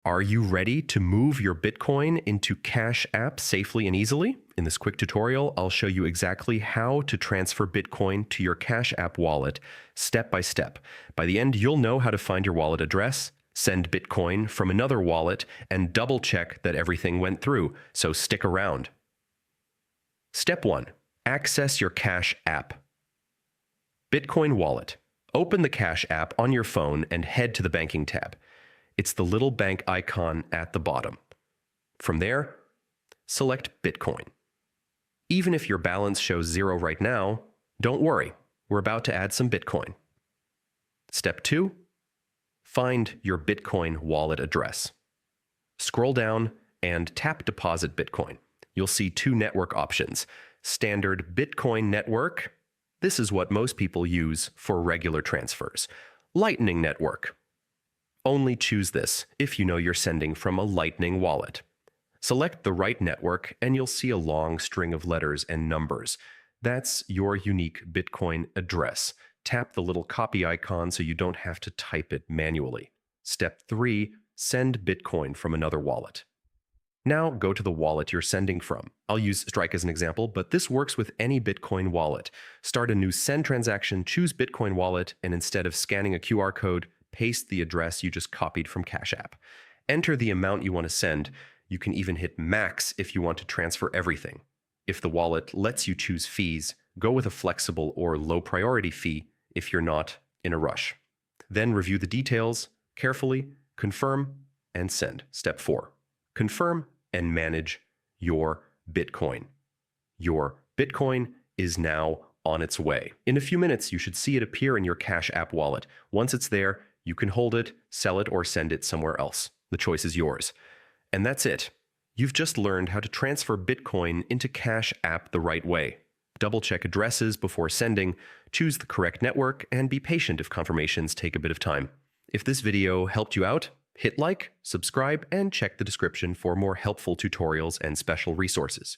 Are you ready to move your Bitcoin into Cash App safely and easily? In this quick tutorial, I'll show you exactly how to transfer Bitcoin to your Cash App wallet step by step. By the end, you'll know how to find your wallet address, send Bitcoin from another wallet, and double check that everything went through, so stick around. Step 1. Access your Cash App. Bitcoin Wallet. Open the Cash App on your phone and head to the Banking tab. It's the little bank icon at the bottom. From there, select Bitcoin. Even if your balance shows 0 right now, don't worry, we're about to add some Bitcoin. Step 2. Find your Bitcoin wallet address. Scroll down and tap Deposit Bitcoin. You'll see 2 network options. Standard Bitcoin Network. This is what most people use for regular transfers. Lightning Network. Only choose this if you know you're sending from a Lightning wallet. Select the right network and you'll see a long string of letters and numbers. That's your unique Bitcoin address. Tap the little copy icon so you don't have to type it manually. Step 3. Send Bitcoin from another wallet. Now go to the wallet you're sending from. I'll use Strike as an example, but this works with any Bitcoin wallet. Start a new send transaction, choose Bitcoin wallet, and instead of scanning a QR code, paste the address you just copied from Cash App. Enter the amount you want to send. You can even hit max if you want to transfer everything. If the wallet lets you choose fees, go with a flexible or low priority fee if you're not in a rush. Then review the details carefully, confirm, and send. Step 4. Confirm and manage your Bitcoin. Your Bitcoin is now on its way. In a few minutes, you should see it appear in your Cash App wallet. Once it's there, you can hold it, sell it, or send it somewhere else. The choice is yours. And that's it. You've just learned how to transfer Bitcoin into Cash App the right way. Double-check addresses before sending, choose the correct network, and be patient if confirmations take a bit of time. If this video helped you out, hit like, subscribe, and check the description for more helpful tutorials and special resources.